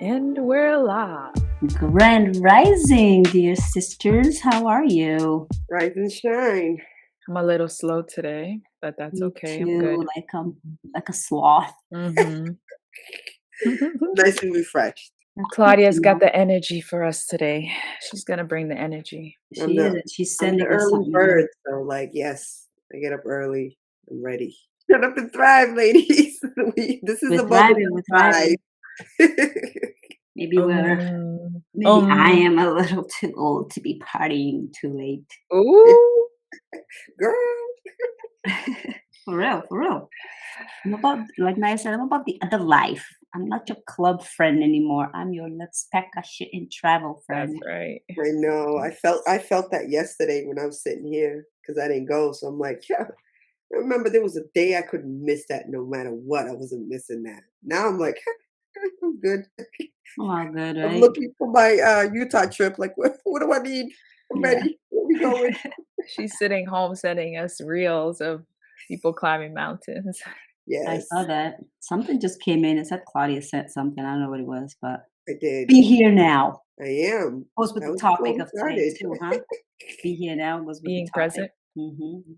And we're live. Grand Rising, dear sisters. How are you? Rise and shine. I'm a little slow today, but that's okay. I'm good. Like a sloth. Mm-hmm. Nice and refreshed. Claudia's got the energy for us today. She's gonna bring the energy. She is. She's sending I'm the us early something. bird, so yes, I get up early. I'm ready. Shut up and thrive, ladies. This is a moment to thrive. Maybe I am a little too old to be partying too late. Ooh, girl. For real. I'm about, like Naya said, I'm about the other life. I'm not your club friend anymore. I'm your let's pack our shit and travel friend. That's right. I know. I felt that yesterday when I was sitting here because I didn't go. So I'm like, yeah. I remember there was a day I couldn't miss that no matter what. I wasn't missing that. Now I'm like, I'm good. Oh, good, right? I'm looking for my Utah trip. Like, what do I need? I'm ready. Where we going? She's sitting home sending us reels of people climbing mountains. Yes. I saw that. Something just came in. It said Claudia sent something. I don't know what it was, but I did. Be here now. I am. Was with the topic of today too, huh? Be here now was with being the topic. present. Mm-hmm.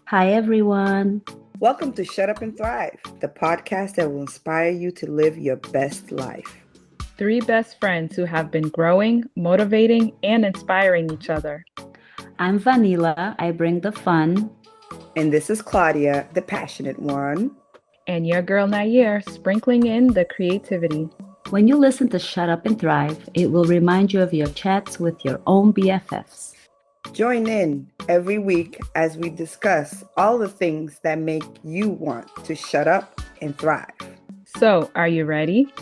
Hi, everyone. Welcome to Shut Up and Thrive, the podcast that will inspire you to live your best life. 3 best friends who have been growing, motivating, and inspiring each other. I'm Vanilla. I bring the fun. And this is Claudia, the passionate one. And your girl Nair, sprinkling in the creativity. When you listen to Shut Up and Thrive, it will remind you of your chats with your own BFFs. Join in every week as we discuss all the things that make you want to shut up and thrive. So, are you ready?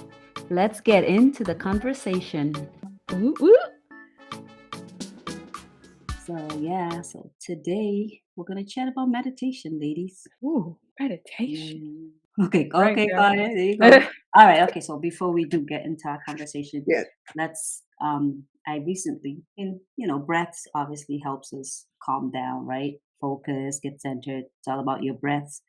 Let's get into the conversation. Ooh, ooh. So today we're going to chat about meditation, ladies. Ooh, meditation. Okay, Claudia, there you go. All right, okay, so before we do get into our conversation, let's, I recently, breaths obviously helps us calm down, right? Focus, get centered. It's all about your breaths.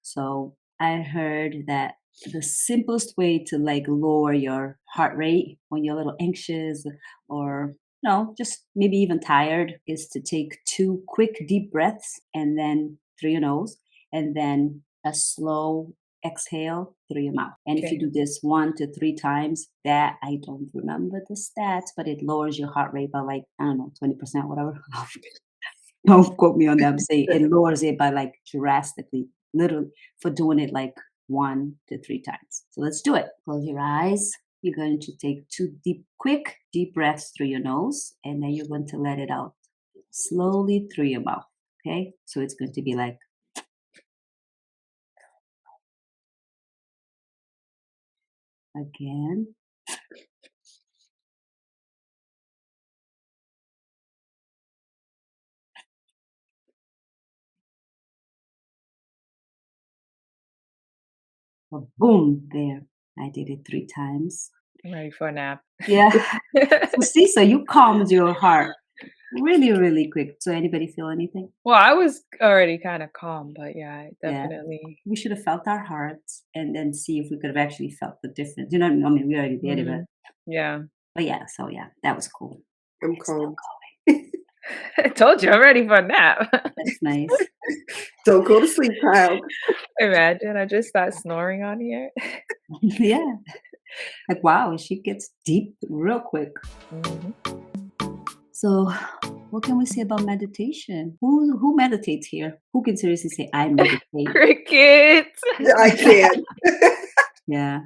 So I heard that the simplest way to lower your heart rate when you're a little anxious or just maybe even tired is to take 2 quick deep breaths and then through your nose and then a slow exhale through your mouth. And if you do this 1 to 3 times, that I don't remember the stats, but it lowers your heart rate by 20%, whatever. Don't quote me on that. I'm saying it lowers it by drastically, literally for doing it 1 to 3 times. So let's do it. Close your eyes. You're going to take 2 quick deep breaths through your nose, and then you're going to let it out slowly through your mouth. Okay? So it's going to be again. Boom, there. I did it 3 times. I'm ready for a nap. Yeah. So you calmed your heart really, really quick. So anybody feel anything? Well, I was already kind of calm, but yeah, definitely. Yeah. We should have felt our hearts and then see if we could have actually felt the difference. You know, I mean, we already did it, but yeah. But yeah, so yeah, that was cool. I'm calm. I told you I'm ready for a nap. That's nice. Don't go to sleep, child. Imagine I just start snoring on here. Yeah. Wow, she gets deep real quick. Mm-hmm. So what can we say about meditation? Who meditates here? Who can seriously say I meditate? Crickets. I can. Yeah.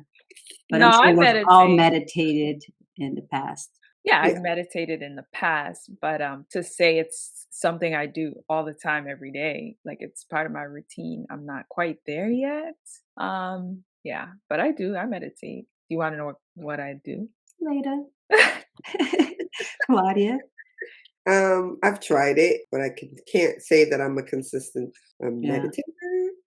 But no, I'm sure we've all meditated in the past. Yeah, I've meditated in the past, but to say it's something I do all the time, every day, like it's part of my routine, I'm not quite there yet. Yeah, but I meditate. Do you want to know what I do? Later. Claudia? I've tried it, but I can't say that I'm a consistent meditator.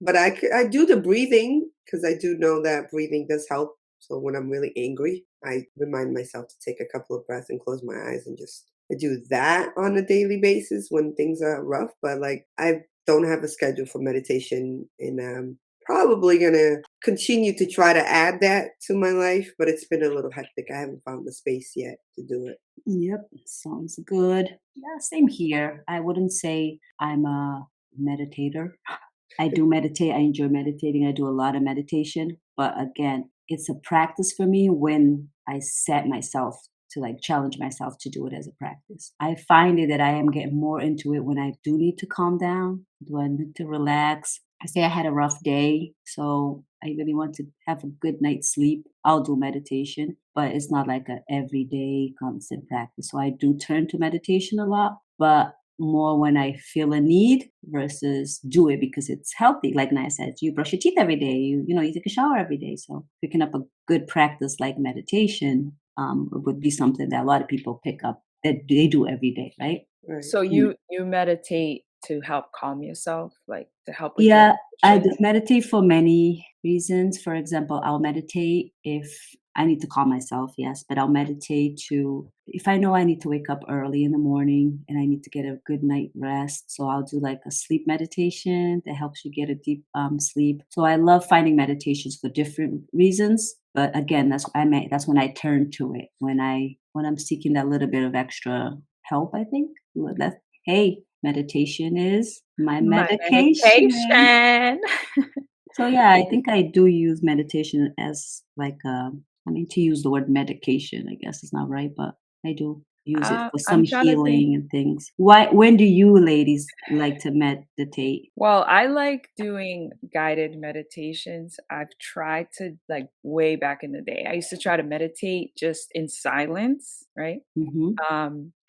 But I do the breathing because I do know that breathing does help. So when I'm really angry, I remind myself to take a couple of breaths and close my eyes and I do that on a daily basis when things are rough. But I don't have a schedule for meditation in probably gonna continue to try to add that to my life, but it's been a little hectic. I haven't found the space yet to do it. Yep, sounds good. Yeah, same here. I wouldn't say I'm a meditator. I do meditate. I enjoy meditating. I do a lot of meditation. But again, it's a practice for me when I set myself to like challenge myself to do it as a practice. I find it that I am getting more into it when I do need to calm down, do I need to relax. I say I had a rough day, so I really want to have a good night's sleep. I'll do meditation, but it's not like a everyday constant practice. So I do turn to meditation a lot, but more when I feel a need versus do it because it's healthy. Like Naya said, you brush your teeth every day, you take a shower every day. So picking up a good practice like meditation would be something that a lot of people pick up that they do every day, right? Right. So Mm. you meditate to help calm yourself, like, to help with your Yeah, I emotions? meditate for many reasons. For example, I'll meditate if I need to calm myself, yes, but I'll meditate to if I know I need to wake up early in the morning and I need to get a good night rest. So I'll do like a sleep meditation that helps you get a deep sleep. So I love finding meditations for different reasons. But again, that's when I turn to it when I'm seeking that little bit of extra help. I think that hey, meditation is my My medication. medication. So yeah, I think I do use meditation as like I mean to use the word medication, I guess is not right, but I do use it for some I'm trying to think. healing and things. Why when do you ladies like to meditate? Well, I like doing guided meditations. I've tried to, like, way back in the day. I used to try to meditate just in silence, right? Mhm.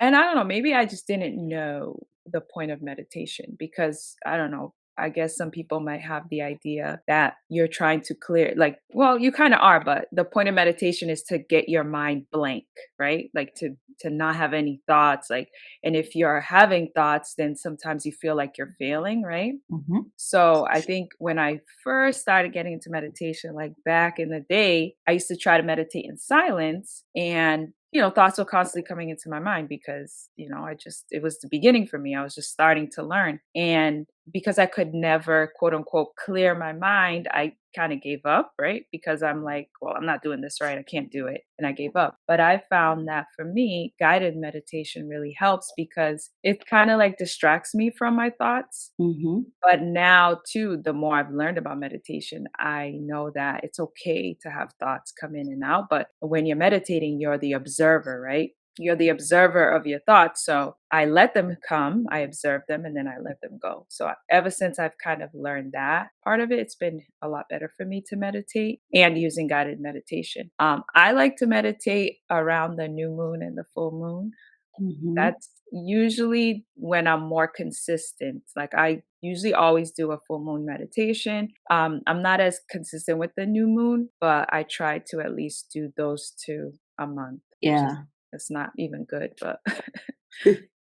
And I don't know, maybe I just didn't know the point of meditation because I don't know. I guess some people might have the idea that you're trying to clear, like, well, you kind of are, but the point of meditation is to get your mind blank, right? Like to not have any thoughts, like, and if you're having thoughts, then sometimes you feel like you're failing, right? Mhm. So I think when I first started getting into meditation, like back in the day, I used to try to meditate in silence and thoughts were constantly coming into my mind because, it was the beginning for me. I was just starting to learn. And because I could never, quote unquote, clear my mind, I kind of gave up, right? Because I'm like, well, I'm not doing this right. I can't do it. And I gave up. But I found that for me, guided meditation really helps because it kind of like distracts me from my thoughts, Mhm. but now too, the more I've learned about meditation, I know that it's okay to have thoughts come in and out. But when you're meditating, you're the observer, right? You're the observer of your thoughts. So I let them come, I observe them, and then I let them go. So ever since I've kind of learned that part of it, it's been a lot better for me to meditate and using guided meditation. I like to meditate around the new moon and the full moon. Mhm. That's usually when I'm more consistent. Like I usually always do a full moon meditation. I'm not as consistent with the new moon, but I try to at least do those two a month, which is Yeah. it's not even good, but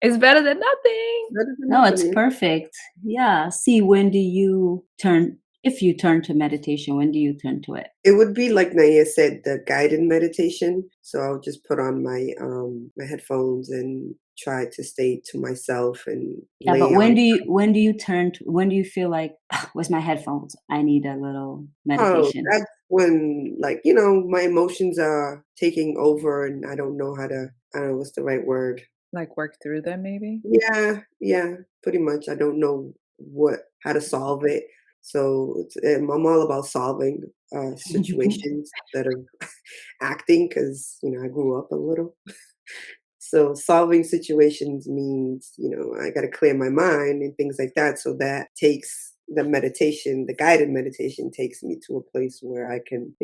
it's better than nothing. Better than No, nothing. it's Yeah. perfect. Yeah. See, when do you turn if you turn to meditation, when do you turn to it? It would be like Naya said, the guided meditation. So I'll just put on my headphones and try to stay to myself and Yeah, but lay on. when do you feel like, "Ah, where's my headphones? I need a little Oh, meditation." that's when, like, my emotions are taking over and I don't know how to, I don't know what's the right word. Like work through them maybe. Yeah, yeah, pretty much. I don't know how to solve it. So I'm all about solving situations instead of acting because, I grew up a little. So solving situations means, I got to clear my mind and things like that. So that takes the guided meditation takes me to a place where I can,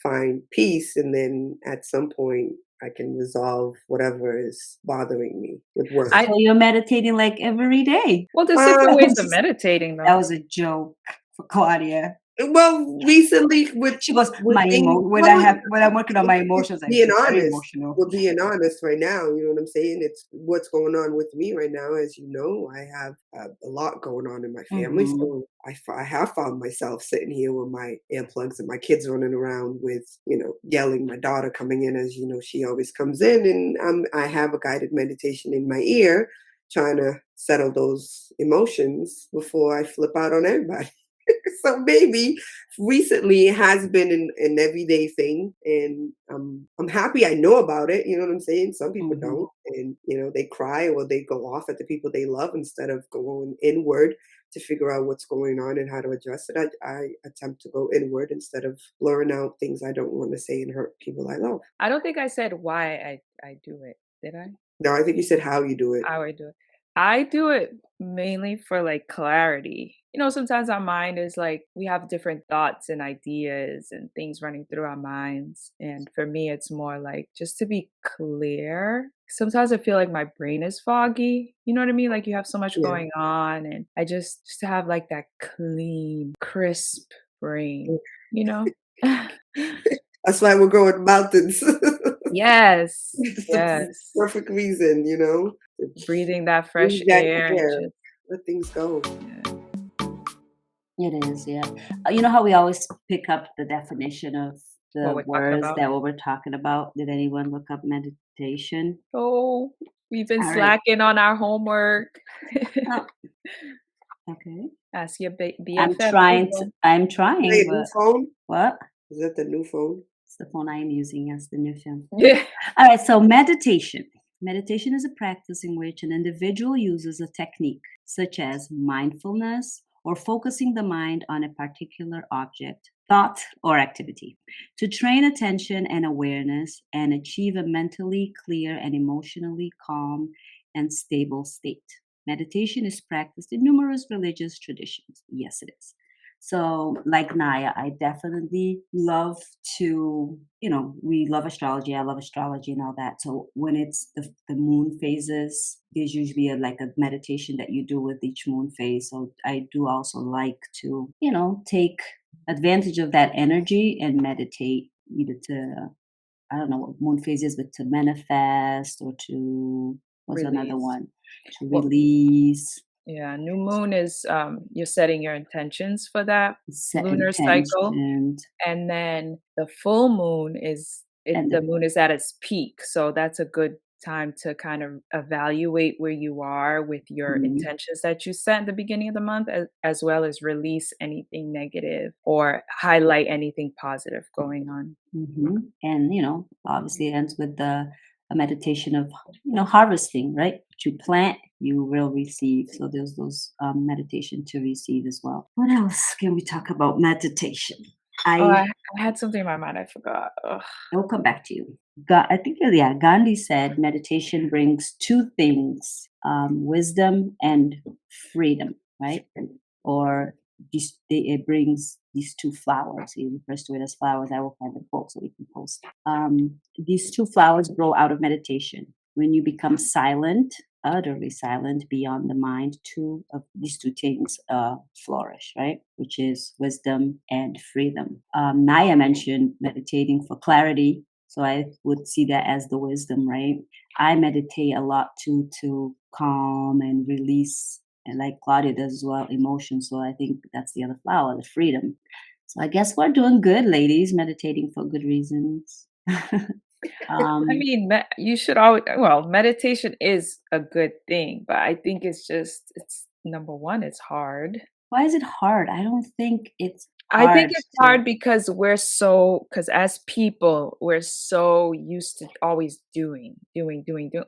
find peace. And then at some point, I can resolve whatever is bothering me with words. I So you're meditating, like, every day. Well, there's different ways of Um, meditating That though. was a joke for Claudia. well, recently She goes, with "My things, when well, I'm working on my emotions, I being become very honest, emotional." we're being honest right now, you know what I'm saying? It's what's going on with me right now. As you know, I have a lot going on in my family, Mhm. so I have found myself sitting here with my earplugs and my kids running around with, yelling. My daughter coming in, as you know, she always comes in, and I have a guided meditation in my ear, trying to settle those emotions before I flip out on everybody. So maybe recently it has been an everyday thing, and I'm happy I know about it. You know what I'm saying? Some people Hmm. don't, and they cry or they go off at the people they love instead of going inward to figure out what's going on and how to address it. I attempt to go inward instead of blurring out things I don't want to say and hurt people I love. I don't think I said why I do it, did I? No, I think you said how you do it. How I do it. I do it mainly for like clarity. Sometimes our mind is like we have different thoughts and ideas and things running through our minds. And for me, it's more like just to be clear. Sometimes I feel like my brain is foggy. You know what I mean? Like you have so much Yeah. going on, and I just to have like that clean, crisp brain, you know? That's why we're growing mountains. Yes. It's the Yes. perfect reason, to Breathing that fresh breathe that air and air, just let things go. yeah. It is, yeah. You know how we always pick up the definition of What the we're talking words about. that what we're talking about? Did anyone look up meditation? Oh, we've been All right. slacking on our homework. Oh, okay. Ask your BFF, Google. I'm Hey, trying, a new but phone? what? Is that the new phone? It's the phone I am using as the new film. Yeah. All right, so meditation. Meditation is a practice in which an individual uses a technique such as mindfulness or focusing the mind on a particular object, thought, or activity to train attention and awareness and achieve a mentally clear and emotionally calm and stable state. Meditation is practiced in numerous religious traditions. Yes, it is. So, like Naya, I definitely love to, we love astrology. I love astrology and all that. So, when it's the moon phases, there's usually like a meditation that you do with each moon phase. So, I do also like to, take advantage of that energy and meditate either to, I don't know what moon phase is, but to manifest or to, what's another Release. one? To Well, release, yeah, new moon is you're setting your intentions for that set lunar cycle. intention, And then the full moon is and the the moon is at its peak. So that's a good time to kind of evaluate where you are with your mhm. intentions that you set in the beginning of the month, as well as release anything negative or highlight anything positive going on. And obviously it ends with the a meditation of harvesting, right? What you plant, you will receive. So there's those meditation to receive as well. What else can we talk about meditation? Oh, I I had something in my mind, I forgot. Ugh. I will come back to you. I think yeah, Gandhi said meditation brings two things: wisdom and freedom, right? Or it brings these two flowers. He refers to it as flowers. I will find the quote so we can post. These two flowers grow out of meditation. When you become silent, utterly silent, beyond the mind, two of these two things flourish, right? Which is wisdom and freedom. Naya mentioned meditating for clarity. So I would see that as the wisdom, right? I meditate a lot too to calm and release, and like Claudia does as well, emotion. So I think that's the other flower, the freedom. So I guess we're doing good, ladies, meditating for good reasons. I um, mean, you should always, well, meditation is a good thing, but I think it's number one, it's hard. why is it hard? I don't think it's I think hard it's to. hard because because as people, we're so used to always doing.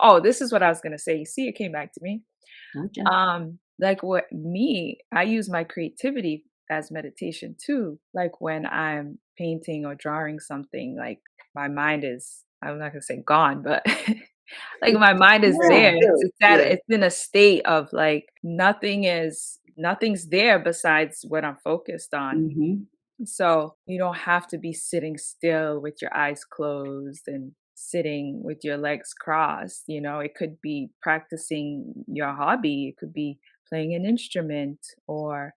Oh, this is what I was gonna say. You see, it came back to me. Gotcha. Like I use my creativity as meditation too. Like when I'm painting or drawing something, like my mind is, I'm not gonna say gone, but like my mind is Yeah, there. good. Yeah. It's in a state of like nothing's there besides what I'm focused on. Hmm. So you don't have to be sitting still with your eyes closed and sitting with your legs crossed. It could be practicing your hobby, it could be playing an instrument or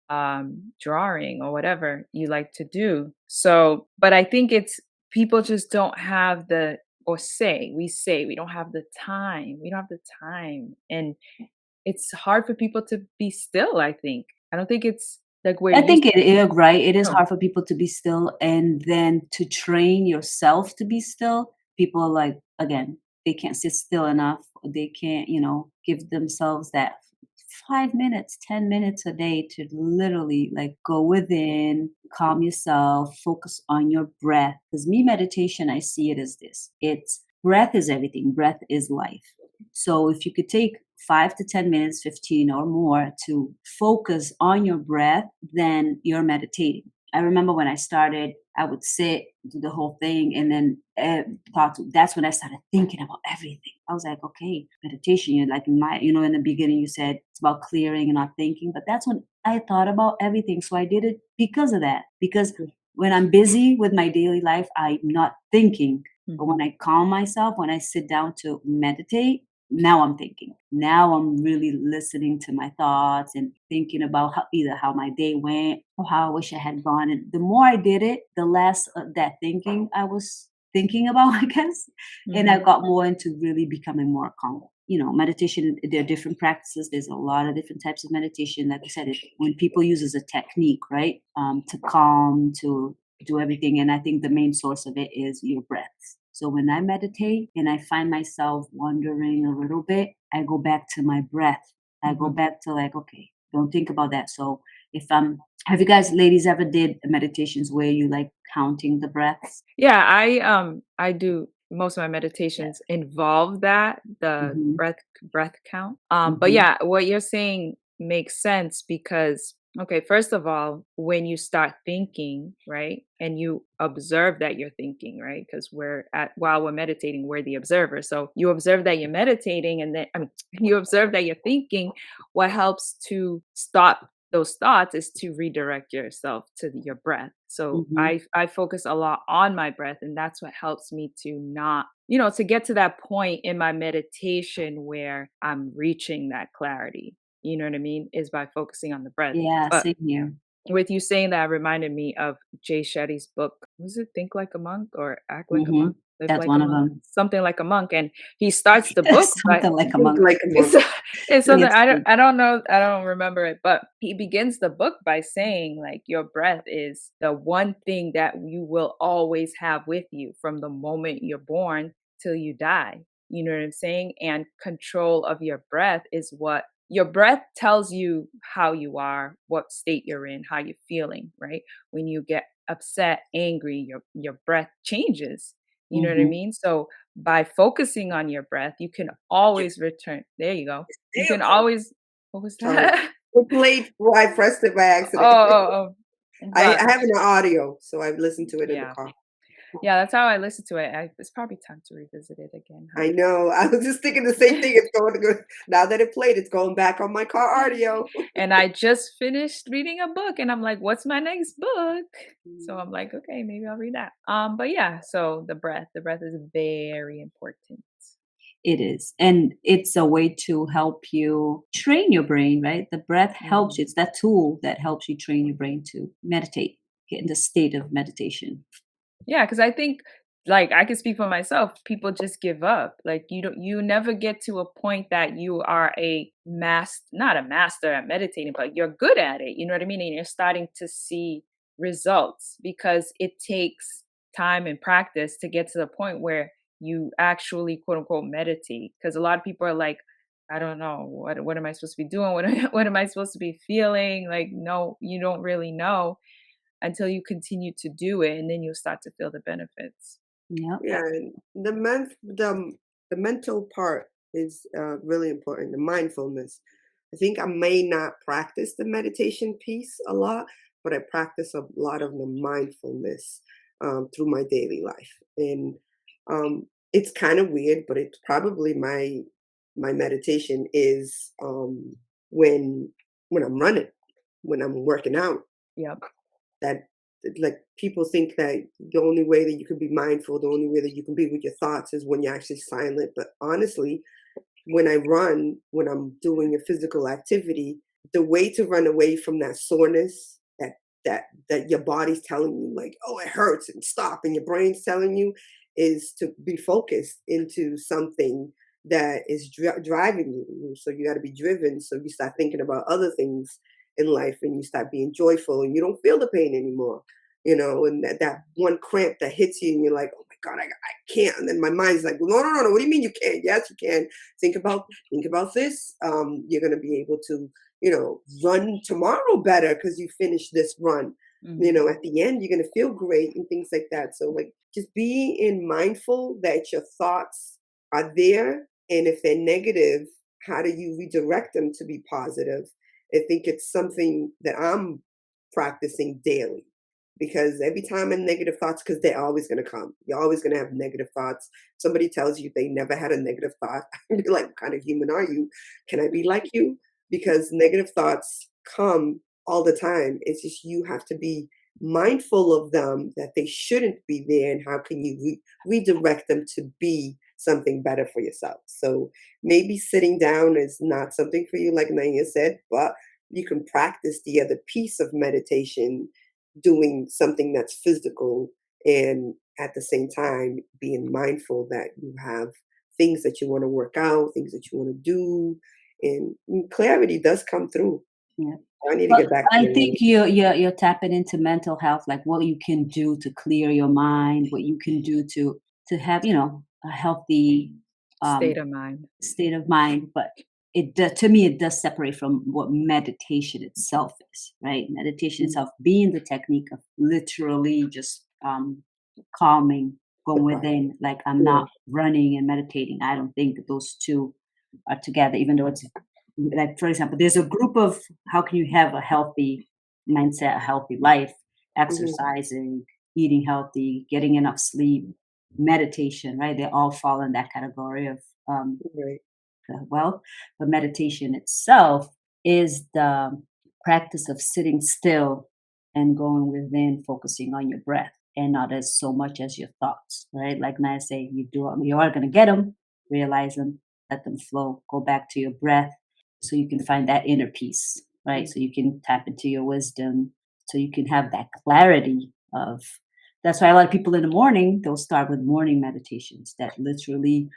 drawing or whatever you like to do. So, but I think it's people just don't have or say we don't have the time. We don't have the time. And it's hard for people to be still, I think. I don't think it's like we're I used think it is right. It is to. hard for people to be still, and then to train yourself to be still. People are again, they can't sit still enough. They can't, give themselves that 5 minutes, 10 minutes a day to literally like go within, calm yourself, focus on your breath. Because me, meditation, I see it as this. It's breath is everything, breath is life. So if you could take 5 to 10 minutes, 15 or more to focus on your breath, then you're meditating. I remember when I started, I would sit, do the whole thing, and then that's when I started thinking about everything. I was like, okay, meditation, you're like in the beginning you said it's about clearing and not thinking, but that's when I thought about everything. So I did it because of that. Because when I'm busy with my daily life, I'm not thinking. But when I calm myself, when I sit down to meditate, now I'm thinking. Now I'm really listening to my thoughts and thinking about either how my day went or how I wish I had gone. And the more I did it, the less of that thinking I was thinking about, I guess. And I Mhm. got more into really becoming more calm. Meditation, there are different practices. There's a lot of different types of meditation. Like I said, when people use as a technique, right, to calm, to do everything. And I think the main source of it is your breath. So when I meditate and I find myself wandering a little bit, I go back to my breath. I go Mhm. back to like, okay, don't think about that. So have you guys ladies ever did meditations where you like counting the breaths? Yeah, I do most of my Yeah. meditations involve that, the Mm-hmm. breath count. But Mm-hmm. yeah, what you're saying makes sense because okay, first of all, when you start thinking, right, and you observe that you're thinking, right, because while we're meditating, we're the observer. So you observe that you're meditating, and then I mean, you observe that you're thinking. What helps to stop those thoughts is to redirect yourself to your breath. So Mm-hmm. I focus a lot on my breath, and that's what helps me to not, to get to that point in my meditation where I'm reaching that clarity. You know what I mean? Is by focusing on the breath. Yeah, But same here. with you saying that reminded me of Jay Shetty's book. Was it Think Like a Monk or Act Like a Mm-hmm. Monk? Live That's like a one of monk? them. Something like a monk. And he starts the book by Something like a Think monk. like a it's monk. it's something Yes. I don't know, I don't remember it, but he begins the book by saying like your breath is the one thing that you will always have with you from the moment you're born till you die. You know what I'm saying? And control of your breath is what your breath tells you how you are, what state you're in, how you're feeling, right? When you get upset, angry, your breath changes. You know what I Mm-hmm. mean? So by focusing on your breath, you can always return. There you go. You Damn. can always what was Sorry. that? It played before I pressed it by Oh, accident. oh, oh. But I have an audio, so I've listened to it in the yeah. car. Yeah, that's how I listen to it. It's probably time to revisit it again, huh? I know. I was just thinking the same thing. It's going to go now that it played. It's going back on my car audio. And I just finished reading a book and I'm like, what's my next book? So Mm. I'm like, okay, maybe I'll read that. But yeah, so the breath is very important. It is. And it's a way to help you train your brain, right? The breath helps Mhm. you. It's that tool that helps you train your brain to meditate, get in the state of meditation. Yeah, because I think like I can speak for myself, people just give up. Like you never get to a point that you are a not a master at meditating, but you're good at it. You know what I mean? And you're starting to see results because it takes time and practice to get to the point where you actually quote unquote meditate. Because a lot of people are like, I don't know, what am I supposed to be doing? What am I supposed to be feeling? Like, no, you don't really know until you continue to do it, and then you'll start to feel the benefits. Yep. Yeah, and the mental part is really important. The mindfulness. I think I may not practice the meditation piece a lot, but I practice a lot of the mindfulness through my daily life, and it's kind of weird, but it's probably my meditation is when when I'm running, when I'm working out Yep. that like people think that the only way that you can be mindful, the only way that you can be with your thoughts is when you're actually silent. But honestly, when I run, when I'm doing a physical activity, the way to run away from that soreness that your body's telling you like, oh, it hurts and stop, and your brain's telling you is to be focused into something that is driving you. So you got to be driven. So you start thinking about other things in life, and you start being joyful, and you don't feel the pain anymore. And that one cramp that hits you, and you're like, oh my God, I can't. And then my mind's like, well, no. What do you mean you can't? Yes, you can. Think about this. You're gonna be able to, run tomorrow better because you finished this run. Mhm. At the end, you're gonna feel great and things like that. So like just being mindful that your thoughts are there, and if they're negative, how do you redirect them to be positive? I think it's something that I'm practicing daily because every time a negative thoughts, because they're always going to come. You're always going to have negative thoughts. Somebody tells you they never had a negative thought. You're like, what kind of human are you? Can I be like you? Because negative thoughts come all the time. It's just you have to be mindful of them, that they shouldn't be there, and how can you redirect them to be something better for yourself. So maybe sitting down is not something for you, like Naya said, but you can practice the other piece of meditation, doing something that's physical, and at the same time being mindful that you have things that you want to work out, things that you want to do, and clarity does come through. Yeah. I need to But get back to I it. think you're tapping into mental health, like what you can do to clear your mind, what you can do to have, a healthy State um of mind. state of mind. But to me it does separate from what meditation itself is, right? Meditation Mm, itself being the technique of literally just calming, the going body. within, like I'm Yeah. not running and meditating. I don't think those two are together, even though it's like, for example, there's a group of how can you have a healthy mindset, a healthy life, Hmm. exercising, eating healthy, getting enough sleep, meditation, right? They all fall in that category of um, Right. well, but meditation itself is the practice of sitting still and going within, focusing on your breath and not as so much as your thoughts, right? Like I say, you are going to get them, realize them, let them flow, go back to your breath so you can find that inner peace, right? Mm. So you can tap into your wisdom, so you can have that clarity of. That's why a lot of people in the morning, they'll start with morning meditations that literally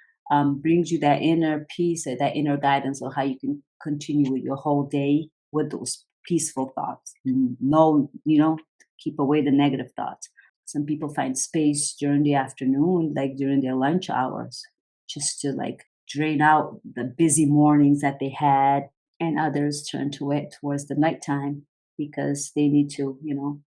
brings you that inner peace or that inner guidance of how you can continue with your whole day with those peaceful thoughts. No, keep away the negative thoughts. Some people find space during the afternoon, like during their lunch hours, just to like drain out the busy mornings that they had, and others turn to it towards the nighttime because they need to,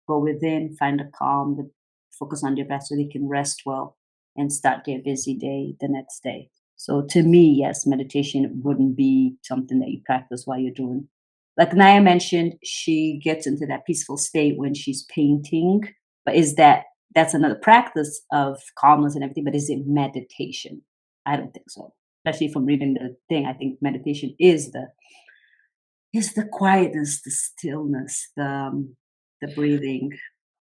go within, find a calm, focus on their breath so they can rest well and start their busy day the next day. So to me, yes, meditation wouldn't be something that you practice while you're doing. Like Naya mentioned, she gets into that peaceful state when she's painting. But that's another practice of calmness and everything, but is it meditation? I don't think so. Especially from reading the thing, I think meditation is the quietness, the stillness, the breathing.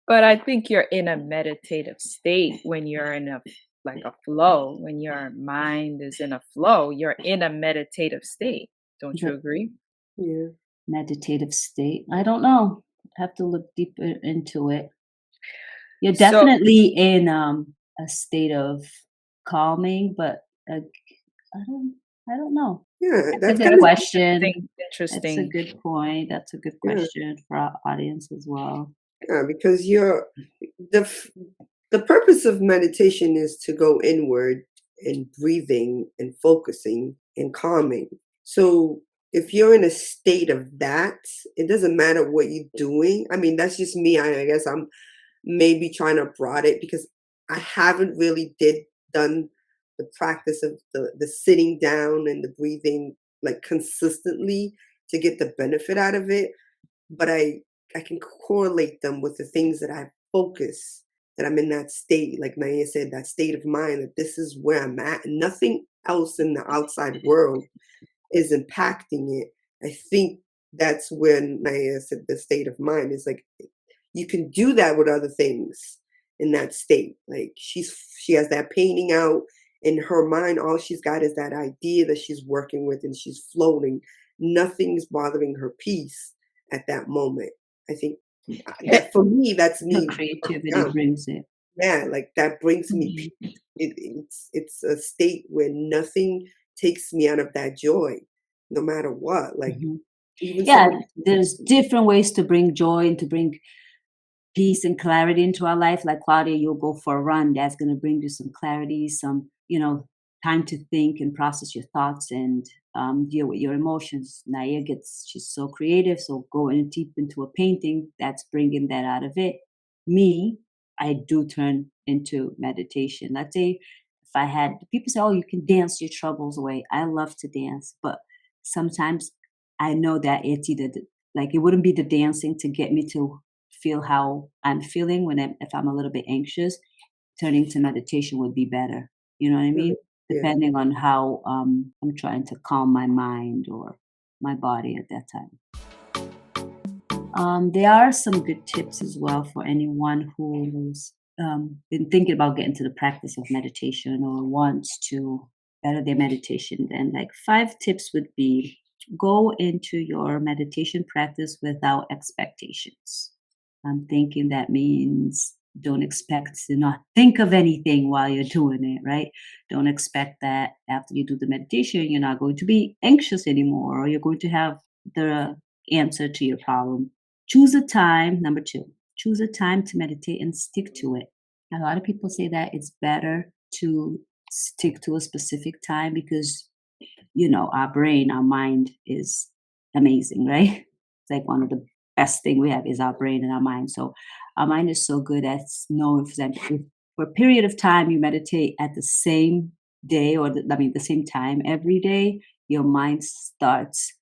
But I think you're in a meditative state when you're in a like a flow, when your mind is in a flow, you're in a meditative state. Don't you The agree? Yeah. meditative state. I don't know. Have to look deeper into it. You're So definitely in a state of calming, but I don't. I don't know. Yeah. That's a That's good kind of question. That's a interesting. good point. That's a good yeah. question for our audience as well. Yeah, because the f- the purpose of meditation is to go inward and breathing and focusing and calming. So if you're in a state of that, it doesn't matter what you're doing. I mean, that's just me. I guess I'm maybe trying to broaden it because I haven't really done the practice of the sitting down and the breathing like consistently to get the benefit out of it, but I can correlate them with the things that I focus, that I'm in that state, like Naya said, that state of mind, that this is where I'm at, and nothing else in the outside world is impacting it. I think that's when Naya said the state of mind is like you can do that with other things in that state. Like she has that painting out in her mind. All she's got is that idea that she's working with, and she's floating. Nothing's bothering her peace at that moment. I think Eh, that for me, that's Her me. creativity Yeah, brings it. yeah, like that brings me Mhm, peace. It's a state where nothing takes me out of that joy, no matter what. Like mhm. even Yeah, somebody. there's different ways to bring joy and to bring peace and clarity into our life. Like Claudia, you'll go for a run. That's going to bring you some clarity, some, time to think and process your thoughts and deal with your emotions. Naya she's so creative. So going deep into a painting, that's bringing that out of it. Me, I do turn into meditation. Let's say if I had people say, oh, you can dance your troubles away. I love to dance, but sometimes I know that it's either like it wouldn't be the dancing to get me to feel how I'm feeling if I'm a little bit anxious. Turning to meditation would be better. You know what I Mhm. mean? Yeah. Depending on how I'm trying to calm my mind or my body at that time. There are some good tips as well for anyone who's been thinking about getting to the practice of meditation or wants to better their meditation. Then, like 5 tips would be go into your meditation practice without expectations. I'm thinking that means don't expect to not think of anything while you're doing it, right? Don't expect that after you do the meditation, you're not going to be anxious anymore or you're going to have the answer to your problem. Choose a time, number 2, choose a time to meditate and stick to it. A lot of people say that it's better to stick to a specific time because, our brain, our mind is amazing, right? It's like one of the best thing we have is our brain and our mind. So our mind is so good at knowing, for example, if for a period of time you meditate at the same day or the same time every day, your mind starts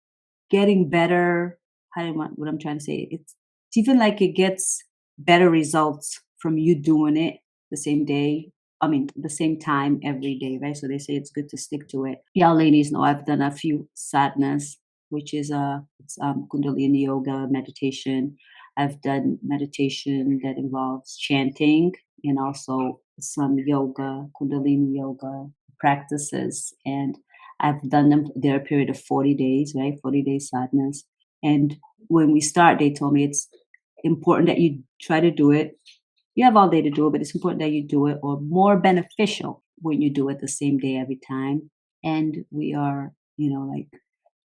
getting better. What I'm trying to say? It's even like it gets better results from you doing it the same day. The same time every day, right? So they say it's good to stick to it. Y'all ladies know I've done a few sadhnas, which is Kundalini yoga meditation. I've done meditation that involves chanting and also some yoga, Kundalini yoga practices. And I've done them. They're a period of 40 days, right? 40-day sadhnas. And when we start, they told me it's important that you try to do it. You have all day to do it, but it's important that you do it or more beneficial when you do it the same day every time. And we are, like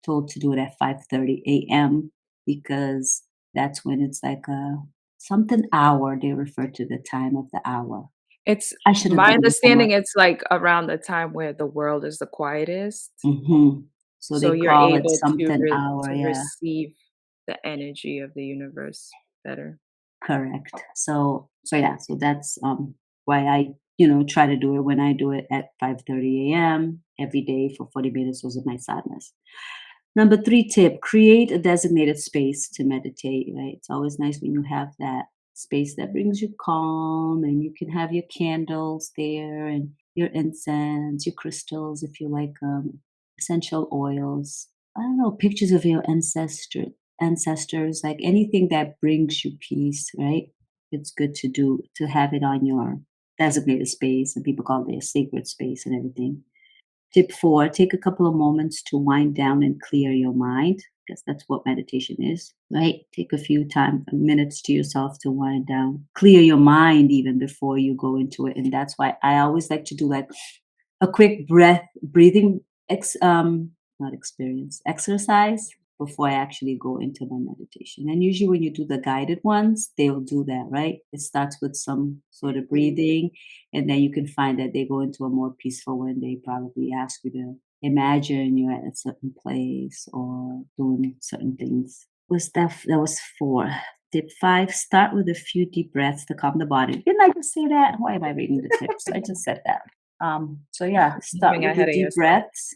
told to do it at 5:30 a.m. because that's when it's like a something hour. They refer to the time of the hour. It's I should have my done this understanding homework. it's, like, around the time where the world is the quietest, So so they you're call it able something hour, to yeah. receive the energy of the universe better. Correct. So yeah, so that's why I, try to do it when I do it at 5:30 a.m. every day for 40 minutes. Those are my sadness. Number 3 tip, create a designated space to meditate, right? It's always nice when you have that space that brings you calm and you can have your candles there and your incense, your crystals if you like essential oils. I don't know, pictures of your ancestors, like anything that brings you peace, right? It's good to have it on your designated space, and people call it a sacred space and everything. Tip 4, take a couple of moments to wind down and clear your mind, because that's what meditation is, right? Take a few minutes to yourself to wind down, clear your mind even before you go into it. And that's why I always like to do like a quick breathing not experience, exercise before I actually go into my meditation. And usually when you do the guided ones, they'll do that, right? It starts with some sort of breathing, and then you can find that they go into a more peaceful one. They probably ask you to imagine you're at a certain place or doing certain things. That was 4. Tip 5, start with a few deep breaths to calm the body. Didn't I just say that? Why am I reading the tips? I just said that. So yeah, start Moving with the ahead of deep yourself. breaths.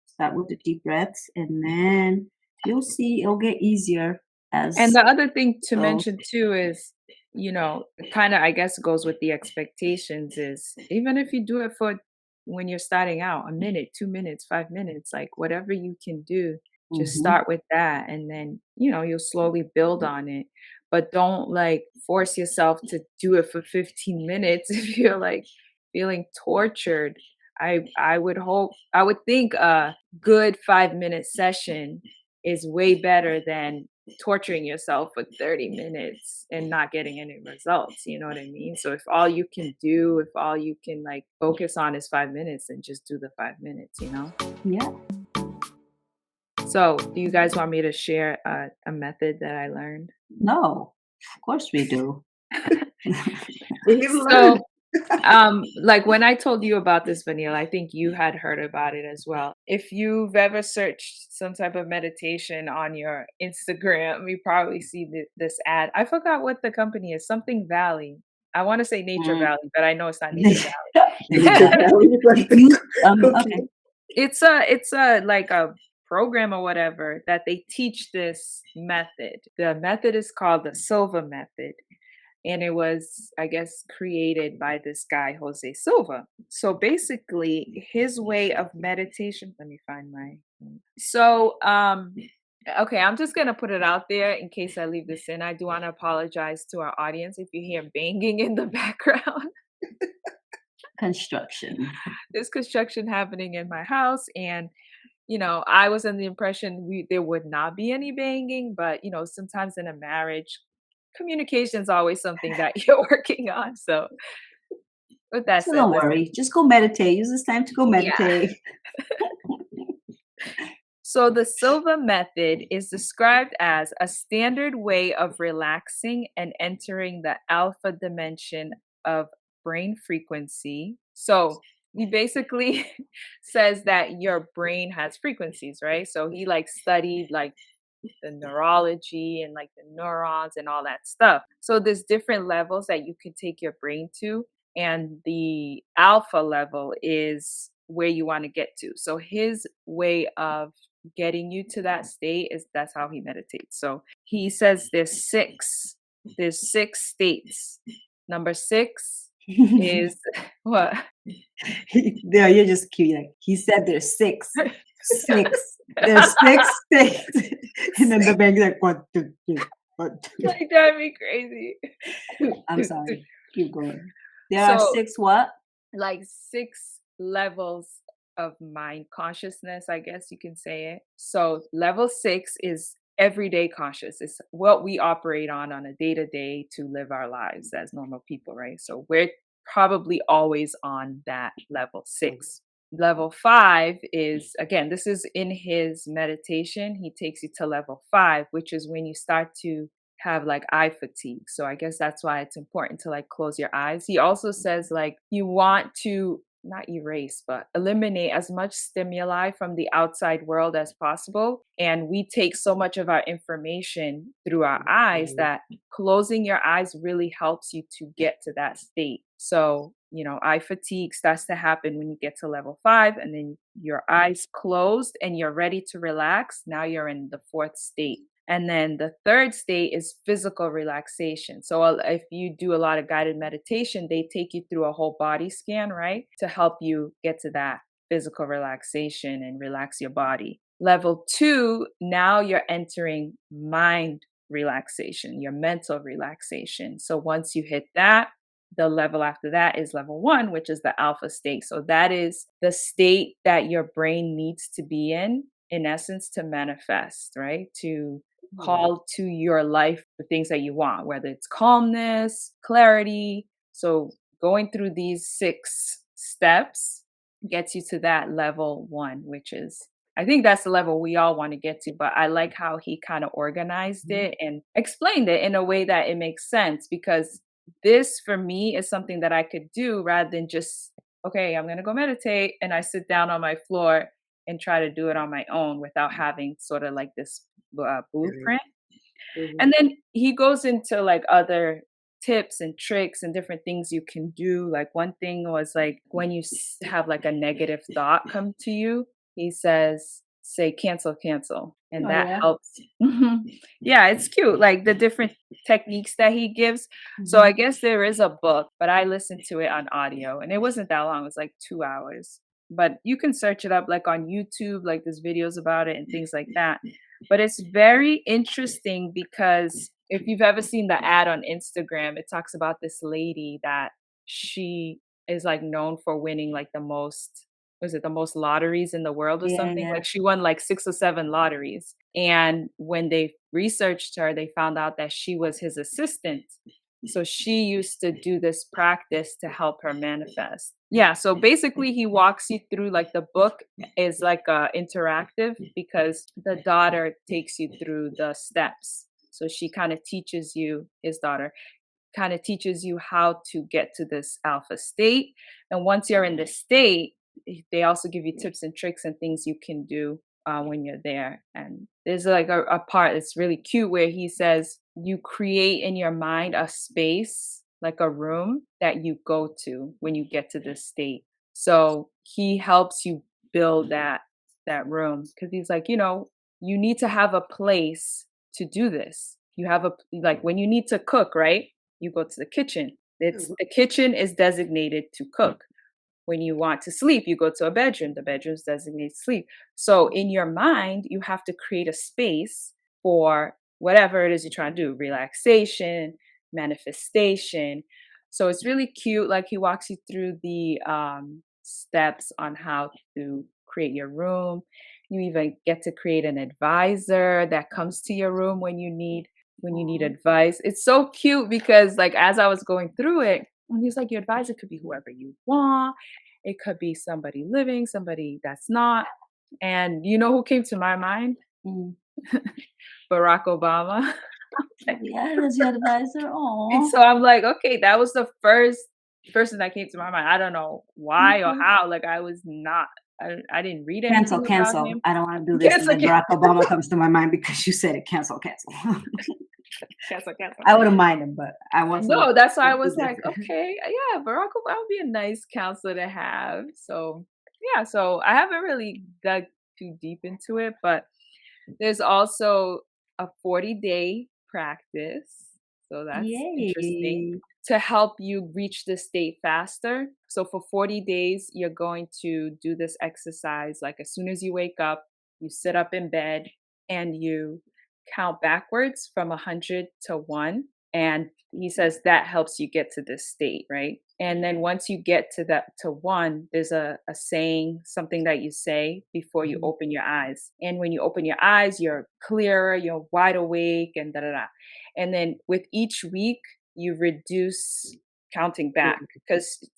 Start with the deep breaths, and then you'll see it'll get easier And as the other thing to so. mention too is, kinda, I guess, goes with the expectations is even if you do it for when you're starting out, a minute, 2 minutes, 5 minutes, like whatever you can do, just Hmm. start with that and then, you'll slowly build on it. But don't like force yourself to do it for 15 minutes if you're like feeling tortured. I would think a good 5-minute session is way better than torturing yourself for 30 minutes and not getting any results, you know what I mean? So if all you can do, if all you can like focus on is 5 minutes, then just do the 5 minutes, you know? Yeah. So, do you guys want me to share a method that I learned? No. Of course we do. We've learned. So, like when I told you about this, Vanilla, I think you had heard about it as well. If you've ever searched some type of meditation on your Instagram, you probably see this ad. I forgot what the company is, something Valley. I want to say Nature Mm. Valley, but I know it's not Nature Yeah. Nature Valley. Valley, like the You okay. cookie. It's a like a program or whatever that they teach this method. The method is called the Silva Method, and it was, I guess, created by this guy Jose Silva. So basically his way of meditation, let me find my so okay, I'm just gonna put it out there in case I leave this in. I do want to apologize to our audience if you hear banging in the background. Construction. There's construction happening in my house, and I was in the impression there would not be any banging, but sometimes in a marriage, communication is always something that you're working on. So with that So said, don't listen, worry. Just go meditate. Use this time to go yeah. meditate. So the Silva method is described as a standard way of relaxing and entering the alpha dimension of brain frequency. So he basically says that your brain has frequencies, right? So he like studied like the neurology and like the neurons and all that stuff. So there's different levels that you can take your brain to, and the alpha level is where you want to get to. So his way of getting you to that state is that's how he meditates. So he says there's six states. Number 6 is what? Yeah, you're just cute. Like he said there's six. Six. There's six states. And then the bank's like, 1, 2, 3, 1, 2. Like drive me crazy. I'm sorry. Keep going. There are So six what? like 6 levels of mind consciousness, I guess you can say it. So level 6 is everyday conscious. It's what we operate on a day to day to live our lives as normal people, right? So we're probably always on that level 6. Level 5 is, again, this is in his meditation. He takes you to level 5, which is when you start to have like eye fatigue. So I guess that's why it's important to like close your eyes. He also says like you want to not erase, but eliminate as much stimuli from the outside world as possible. And we take so much of our information through our eyes that closing your eyes really helps you to get to that state. So, eye fatigue starts to happen when you get to level 5, and then your eyes closed and you're ready to relax. Now you're in the 4th state. And then the 3rd state is physical relaxation. So if you do a lot of guided meditation, they take you through a whole body scan, right? To help you get to that physical relaxation and relax your body. Level 2, now you're entering mind relaxation, your mental relaxation. So once you hit that, the level after that is level 1, which is the alpha state. So that is the state that your brain needs to be in essence, to manifest, right? To call to your life the things that you want, whether it's calmness, clarity. So going through these 6 steps gets you to that level 1, which is, I think that's the level we all want to get to. But I like how he kind of organized it and explained it in a way that it makes sense, because this for me is something that I could do rather than just, okay, I'm going to go meditate and I sit down on my floor and try to do it on my own without having sort of like this blueprint. Mhm. And then he goes into like other tips and tricks and different things you can do. Like one thing was like when you have like a negative thought come to you, he says, say cancel, cancel. And Oh that yeah. helps. Mhm. Yeah, it's cute. Like the different techniques that he gives. So I Mhm. guess there is a book, but I listened to it on audio and it wasn't that long. It was like 2 hours. But you can search it up like on YouTube, like there's videos about it and things like that. But it's very interesting because if you've ever seen the ad on Instagram, it talks about this lady that she is like known for winning like the most, was it the most lotteries in the world or Yeah, something? yeah. Like she won like 6 or 7 lotteries. And when they researched her, they found out that she was his assistant. So she used to do this practice to help her manifest. Yeah, so basically he walks you through, like the book is like interactive because the daughter takes you through the steps. So she kind of teaches you, his daughter, kind of teaches you how to get to this alpha state. And once you're in this state, they also give you tips and tricks and things you can do when you're there. And there's like a part that's really cute where he says you create in your mind a space, like a room that you go to when you get to this state. So he helps you build that room because he's like, you need to have a place to do this. You have a like when you need to cook, right? You go to the kitchen. It's Mhm. the kitchen is designated to cook. When you want to sleep, you go to a bedroom. The bedroom is designated to sleep. So in your mind, you have to create a space for whatever it is you're trying to do, relaxation, manifestation. So it's really cute. Like he walks you through the steps on how to create your room. You even get to create an advisor that comes to your room when you need Aw. advice. It's so cute because like as I was going through it, and he's like, your advisor could be whoever you want. It could be somebody living, somebody that's not. And you know who came to my mind? Mm. Barack Obama. Yeah, that's your advisor. And Oh. so I'm like, okay, that was the first person that came to my mind. I don't know why or Okay. how. Like I didn't read Cancel, anything about cancel. him. I don't want to do this, Yes, and then okay. Barack Obama comes to my mind because you said it. Cancel, cancel. Cancel, cancel. I wouldn't mind him, but I want someone No, that's why I to do was this. like, okay, yeah, Barack Obama would be a nice counselor to have. So, yeah, so I haven't really dug too deep into it, but there's also a 40-day practice. So that's interesting Yay. to help you reach this state faster. So for 40 days, you're going to do this exercise. Like as soon as you wake up, you sit up in bed and you count backwards from 100 to 1. And he says that helps you get to this state, right? And then once you get to that to 1, there's a saying, something that you say before you Mhm. open your eyes. And when you open your eyes, you're clearer, you're wide awake, and da da da. And then with each week, you reduce counting back because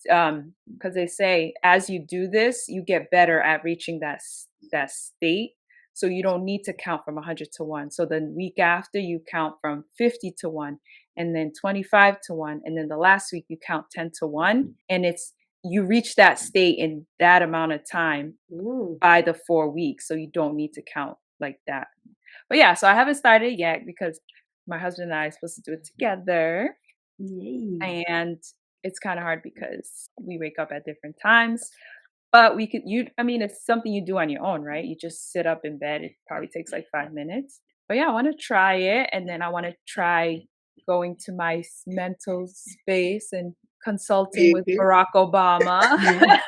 they say as you do this, you get better at reaching that state. So you don't need to count from 100 to 1. So the week after, you count from 50 to 1, and then 25 to 1, and then the last week you count 10 to 1, and it's you reach that state in that amount of time Mm. by the 4 weeks. So you don't need to count like that. But yeah, so I haven't started yet because my husband and I are supposed to do it together. Yay. And it's kind of hard because we wake up at different times. But I mean, it's something you do on your own, right? You just sit up in bed. It probably takes like 5 minutes. But yeah, I want to try it. And then I want to try going to my mental space and consulting with Mhm. Barack Obama. Yeah,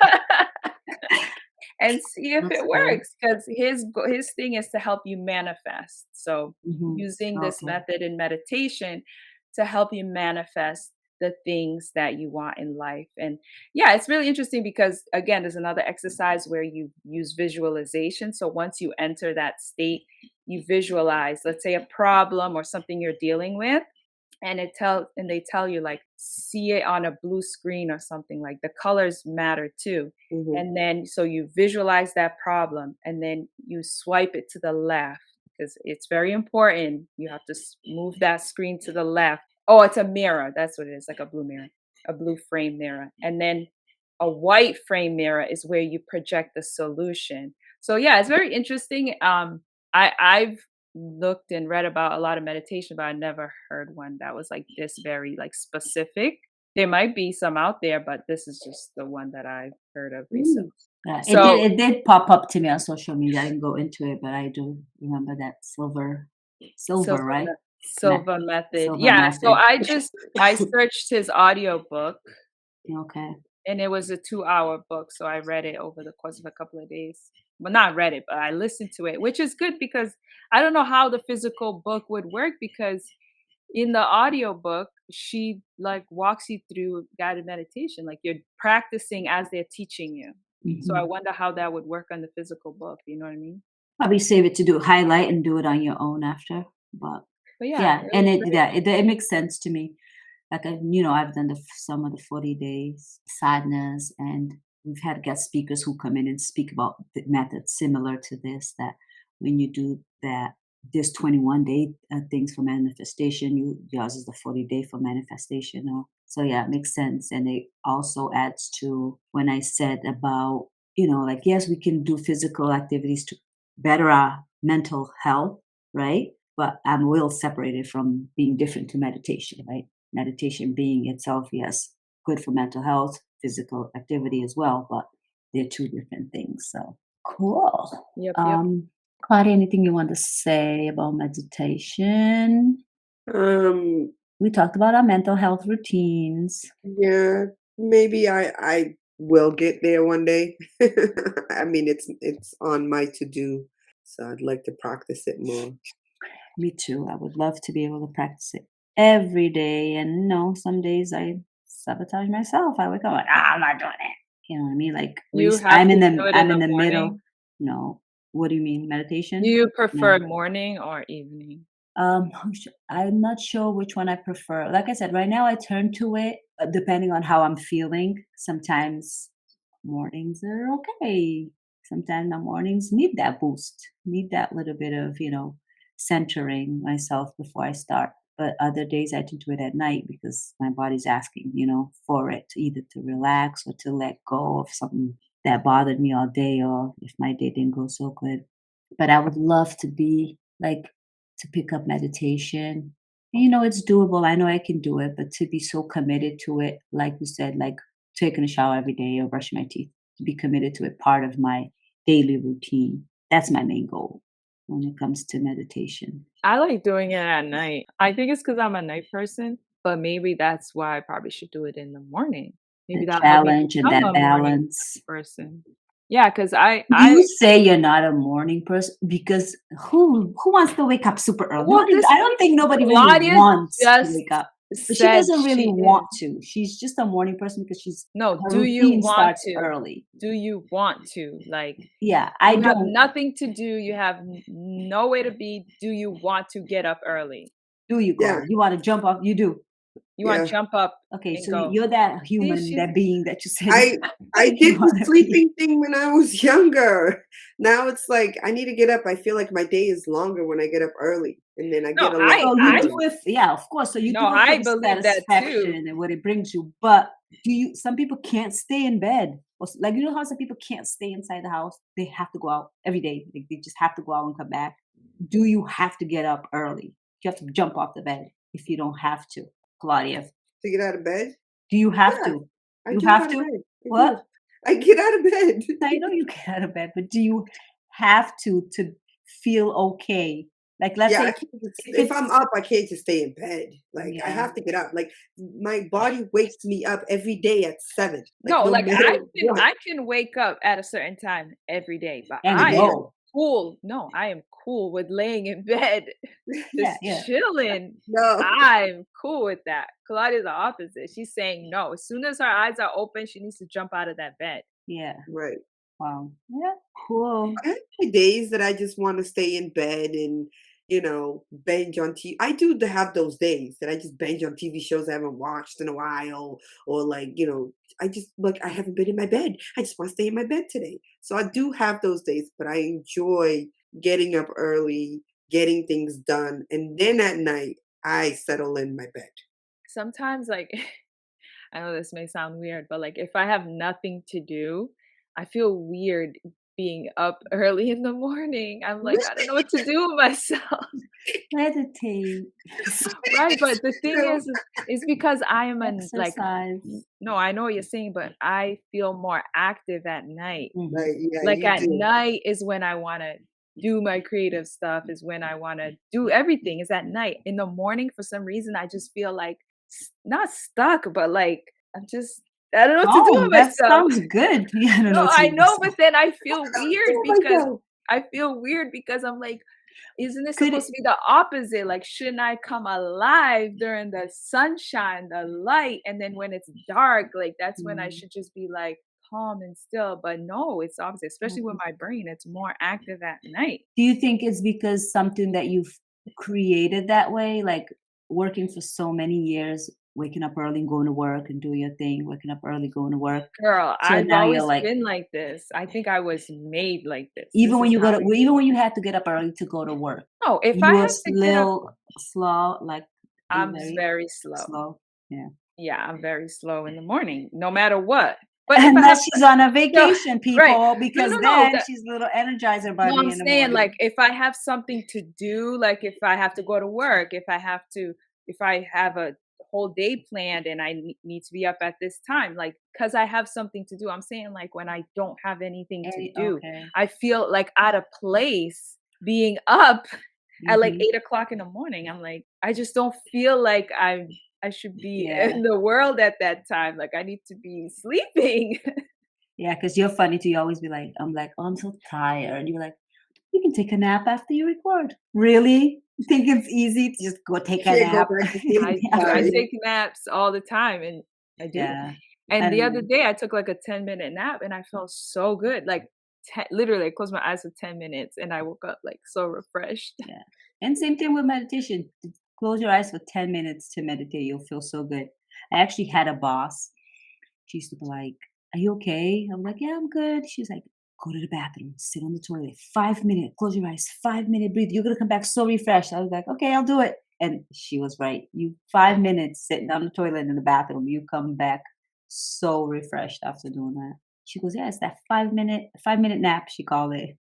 And see if that's it good. works because his thing is to help you manifest. So Mhm. using this Okay. method in meditation to help you manifest the things that you want in life. And yeah, it's really interesting because again, there's another exercise where you use visualization. So once you enter that state, you visualize, let's say, a problem or something you're dealing with, and they tell you like see it on a blue screen or something. Like the colors matter too. Mhm. And then so you visualize that problem and then you swipe it to the left because it's very important. You have to move that screen to the left. Oh, it's a mirror. That's what it is, like a blue mirror, a blue frame mirror. And then a white frame mirror is where you project the solution. So yeah, it's very interesting. I've looked and read about a lot of meditation, but I never heard one that was like this very like specific. There might be some out there, but this is just the one that I've heard of Mm. recently. Yeah, it did So it did pop up to me on social media. I didn't go into it, but I do remember that silver, Silva right? Me Silva Method. Silver Yeah, so method. I searched his audio book Okay. and it was a 2-hour book. So I read it over the course of a couple of days. Well, not read it, but I listened to it, which is good because I don't know how the physical book would work because in the audiobook, she like walks you through guided meditation, like you're practicing as they're teaching you. So I Mhm. wonder how that would work on the physical book, you know what I mean? Probably save it to do highlight and do it on your own after, but But yeah, yeah, it and was it great. yeah, it makes sense to me. Like, I've done some of the 40 days sadness, and we've had guest speakers who come in and speak about the methods similar to this, that when you do that, there's 21-day things for manifestation. Yours is the 40-day for manifestation. So yeah, it makes sense. And it also adds to when I said about, like, yes, we can do physical activities to better our mental health, right? But I'm well separated from being different to meditation, right? Meditation being itself, yes, good for mental health, physical activity as well, but they're two different things. So cool. Yep, yep. Um, Claudia, anything you want to say about meditation? Um, We talked about our mental health routines. yeah, maybe I will get there one day. I mean, it's on my to do, so I'd like to practice it more. Me too. I would love to be able to practice it every day. And no, some days I sabotage myself. I wake up like, I'm not doing it. You know what I mean? Like You have to do it in I'm in the the middle. morning. No. What do you mean? Do Meditation? you prefer No. morning or evening? I'm not sure which one I prefer. Like I said, right now I turn to it depending on how I'm feeling. Sometimes mornings are okay. Sometimes my mornings need that boost, need that little bit of, centering myself before I start. But other days I tend to do it at night because my body's asking, for it to either to relax or to let go of something that bothered me all day or if my day didn't go so good. But I would love to be like to pick up meditation. And, it's doable. I know I can do it, but to be so committed to it, like you said, like taking a shower every day or brushing my teeth, to be committed to it, part of my daily routine. That's my main goal when it comes to meditation. I like doing it at night. I think it's because 'cause I'm a night person, but maybe that's why I probably should do it in the morning. The Maybe that'll help me challenge and become that a morning balance. person. Yeah, because I Do you I say you're not a morning person? Because who wants to wake up super early? well, Nobody. this I don't think nobody really Claudia wants to just wake up. But she said doesn't really she want is. to. She's just a morning person because No, her do you routine want starts to? early. Do you want to? Like, Yeah, I you have don't. nothing to do, you have nowhere to be. Do you want to get up early? Do you, Yeah, Claudia? You want to jump off? You do. You wanna yeah. jump up Okay, and so go. you're that See, human, she's that being that you said I I you did the want to be. sleeping thing when I was younger. Now it's like I need to get up. I feel like my day is longer when I get up early, and then I no, get a lot So you I do done. it, yeah, of course. So you no, do it for I the believe that too. satisfaction and what it brings you. But some people can't stay in bed. Like, how some people can't stay inside the house? They have to go out every day. Like, they just have to go out and come back. Do you have to get up early? You have to jump off the bed if you don't have to, Claudia. To get out of bed? Do you have Yeah, to? I You jump have out of to? bed. I do. What? I get out of bed. I know you get out of bed, but do you have to feel okay? Like, let's Yeah, say I can't just if if I'm it's up, I can't just stay in bed. Like, I yeah. have to get up. Like, my body wakes me up every day at 7, like, No, no like matter what. I can wake up at a certain time every day, but And I am go. cool. No, I am cool with laying in bed, Yeah, just yeah. chilling. No. I'm cool with that. Claudia's the opposite. She's saying no. As soon as her eyes are open, she needs to jump out of that bed. Yeah. Right. Wow. Yeah. Cool. I have my days that I just wanna stay in bed and, binge on TV. I do have those days that I just binge on TV shows I haven't watched in a while, or like, I just like, I haven't been in my bed. I just wanna stay in my bed today. So I do have those days, but I enjoy getting up early, getting things done, and then at night, I settle in my bed. Sometimes, like, I know this may sound weird, but like if I have nothing to do, I feel weird being up early in the morning. I'm like, I don't know what to do with myself. Meditate. Right, but the thing So is because I am an like Exercise. no, I know what you're saying, but I feel more active at night. Mhm. like, yeah, Like you at do. night is when I want to do my creative stuff, is when I want to do everything is at night. In the morning, for some reason, I just feel like not stuck, but like I'm just I don't know what to do Oh, with that myself. sounds good. Yeah, I don't know No, what to I do with know, but myself. then I feel weird Oh my because God. I'm like, isn't it Could supposed it to be the opposite? Like, shouldn't I come alive during the sunshine, the light, and then when it's dark, like that's when I mm, should just be like calm and still. But no, it's opposite, especially with mm. my brain. It's more active at night. Do you think it's because something that you've created that way, like working for so many years waking up early and going to work and doing your thing, waking up early, going to work. Girl, So I've now you're always like, been like this. I think I was made like this. This is how I even when you had to get up early to go to work, No, if I you were have to get up, little slow, like, are you I'm very very slow. slow? Yeah. Yeah, I'm very slow in the morning, no matter what. But if I have Unless she's on a no, vacation, right. people, No, because no, no. then she's a little energizer No, I'm bunny in the saying, morning. like, if I have something to do, like, if I have to go to work, if I have a whole day planned and I need to be up at this time, like, because I have something to do. I'm saying, like, when I don't have anything to do, Okay. I feel, like, out of place being up at, like, Mhm. 8 o'clock in the morning. I'm like, I just don't feel like I should be Yeah. in the world at that time. Like, I need to be sleeping. Yeah, because 'cause you're funny too. You always be like, I'm like, "Oh, I'm so tired." You're like, "You can take a nap after you record." Really? You think it's easy to just go take a Can't go nap back to sleep, after I sorry. you. take naps all the time, and I do. Yeah. I And the don't other know. day, I took, like, a 10-minute nap, and I felt so good, like, literally, I closed my eyes for 10 minutes, and I woke up, like, so refreshed. Yeah. And same thing with meditation. Close your eyes for 10 minutes to meditate. You'll feel so good. I actually had a boss. She used to be like, "Are you okay?" I'm like, "Yeah, I'm good." She's like, "Go to the bathroom, sit on the toilet, 5 minutes, close your eyes, 5 minute breathe. You're gonna come back so refreshed." I was like, "Okay, I'll do it." And she was right. You 5 minutes sitting on the toilet in the bathroom, you come back so refreshed after doing that. She goes, "Yeah, it's that 5 minute nap," she called it.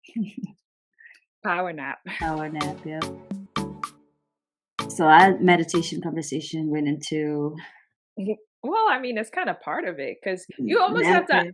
Power nap. Power nap, yep. So our meditation conversation went into Well, I mean, it's kinda part of it because you almost have to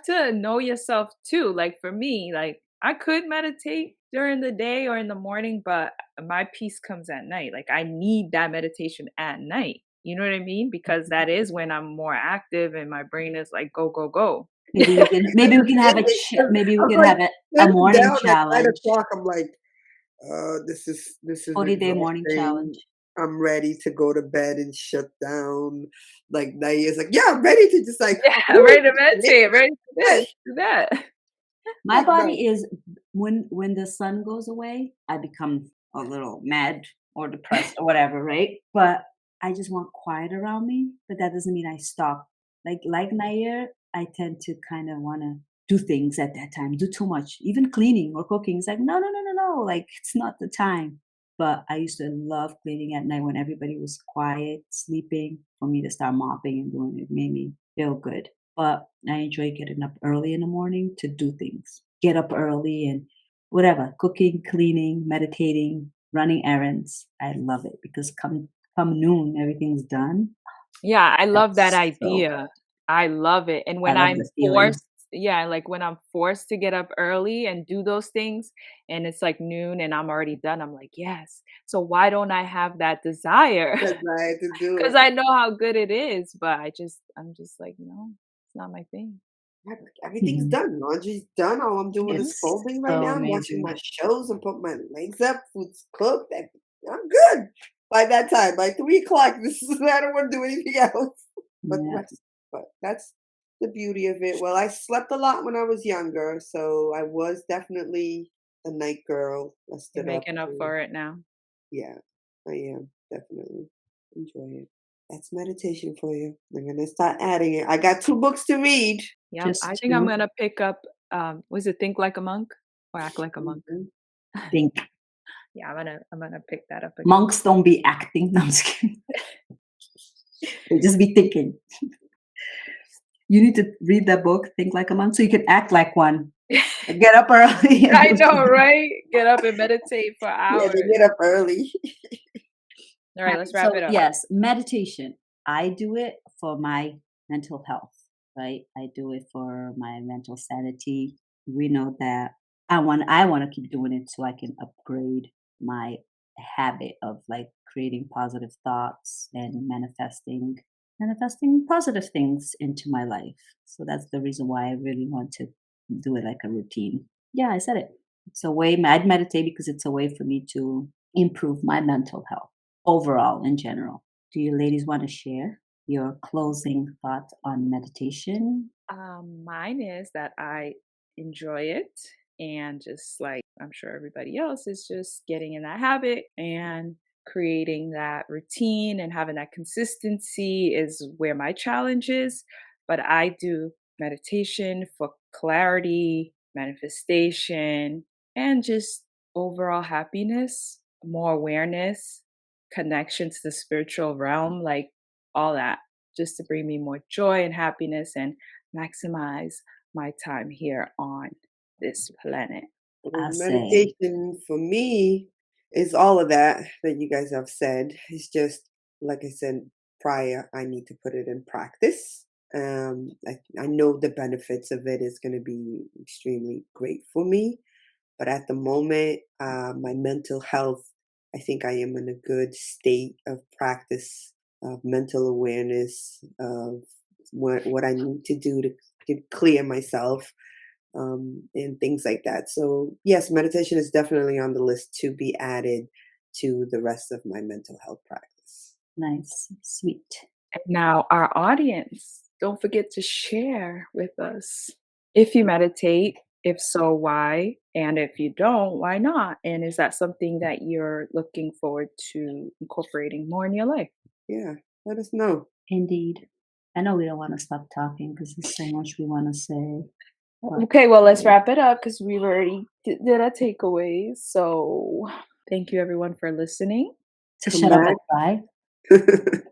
meditate. know yourself too. Like, for me, like, I could meditate during the day or in the morning, but my peace comes at night. Like, I need that meditation at night. You know what I mean? Because that is when I'm more active and my brain is like, "Go, go, go." Maybe we can have a 'Cause maybe we I'm can like have a sitting morning down at nine challenge, o'clock. I'm like, this is 40-day morning exhausting. challenge. I'm ready to go to bed and shut down. Like Naia's like, yeah, I'm ready to just like, Yeah, I'm woo, ready to meditate, ready for this, do that. My like body no. is when the sun goes away, I become a little mad or depressed or whatever, right? But I just want quiet around me, but that doesn't mean I stop. Like Nair, I tend to kind of want to do things at that time, do too much, even cleaning or cooking. It's like no, no, no, no, no, like it's not the time. But I used to love cleaning at night when everybody was quiet, sleeping. For me to start mopping and doing it made me feel good. But I enjoy getting up early in the morning to do things. Get up early and whatever, cooking, cleaning, meditating, running errands. I love it because come noon, everything's done. Yeah, I love that That's so idea. I love it, and I when love I'm the feeling. forced yeah, like, when I'm forced to get up early and do those things, and it's, like, noon and I'm already done, I'm like, "Yes." So why don't I have that desire? That's right to do Because it. I know how good it is, but I'm just like, "No, it's not my thing." Like, everything's Mhm. done. Laundry's done. All I'm doing is It's folding right so now. I'm watching my amazing. shows and put my legs up. Food's cooked. I'm good by that time. By 3 o'clock, this is I don't want to do anything else but Yeah. rest. But that's the beauty of it. Well, I slept a lot when I was younger, so I was definitely a night girl. I You're stood up. making up And, for it now. yeah, I am definitely enjoy it. That's meditation for you. I'm gonna start adding it. I got 2 books to read. Yep, I Just think I'm to gonna pick up, was it Think Like a Monk or Act Like a Monk? mhm, think. Yeah, I'm gonna pick that up again. Monks don't be acting. No, I'm just kidding. They just be thinking. You need to read that book, Think Like a Monk, so you can act like one. Get up early and I do know, something. right? Get up and meditate for Yeah, they hours. get up early. Alright, let's wrap it So up. yes, meditation. I do it for my mental health, right? I do it for my mental sanity. We know that I want to keep doing it so I can upgrade my habit of like creating positive thoughts and manifesting positive things into my life. So that's the reason why I really want to do it like a routine. Yeah, I said it. It's a way I'd meditate because it's a way for me to improve my mental health overall in general. Do you ladies want to share your closing thoughts on meditation? Mine is that I enjoy it and just like I'm sure everybody else is just getting in that habit and creating that routine and having that consistency is where my challenge is. But I do meditation for clarity, manifestation, and just overall happiness, more awareness, connection to the spiritual realm, like all that, just to bring me more joy and happiness and maximize my time here on this planet. I Well, say, meditation for me is all of that you guys have said. It's just like I said prior, I need to put it in practice. I know the benefits of it is going to be extremely great for me, but at the moment, my mental health, I think I am in a good state of practice of mental awareness of what I need to do to clear myself and things like that. So, yes, meditation is definitely on the list to be added to the rest of my mental health practice. nice, sweet. And now, our audience, don't forget to share with us if you meditate. If so, why? And if you don't, why not? And is that something that you're looking forward to incorporating more in your life? Yeah, let us know. Indeed. I know we don't want to stop talking because there's so much we want to say. But Okay, well, let's wrap it up because we've already did our takeaways. So, thank you everyone for listening. to Come shut up back. and cry.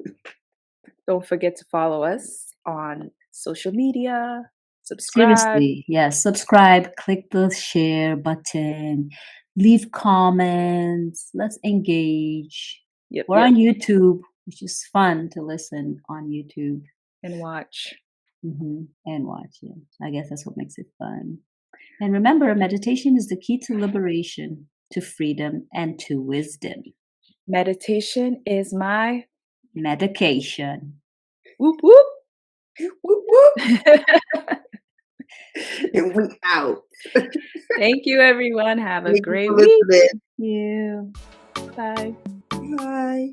Don't forget to follow us on social media, subscribe. Seriously, yes. Subscribe, click the share button, leave comments. Let's engage. Yep, We're yep, on YouTube, which is fun to listen on YouTube. and watch. And watch. Yeah, I guess that's what makes it fun. And remember, meditation is the key to liberation, to freedom, and to wisdom. Meditation is my Medication. whoop whoop. Whoop, whoop. And we out. Thank you, everyone. Have a Thank you great for week. listening. You. Bye. Bye.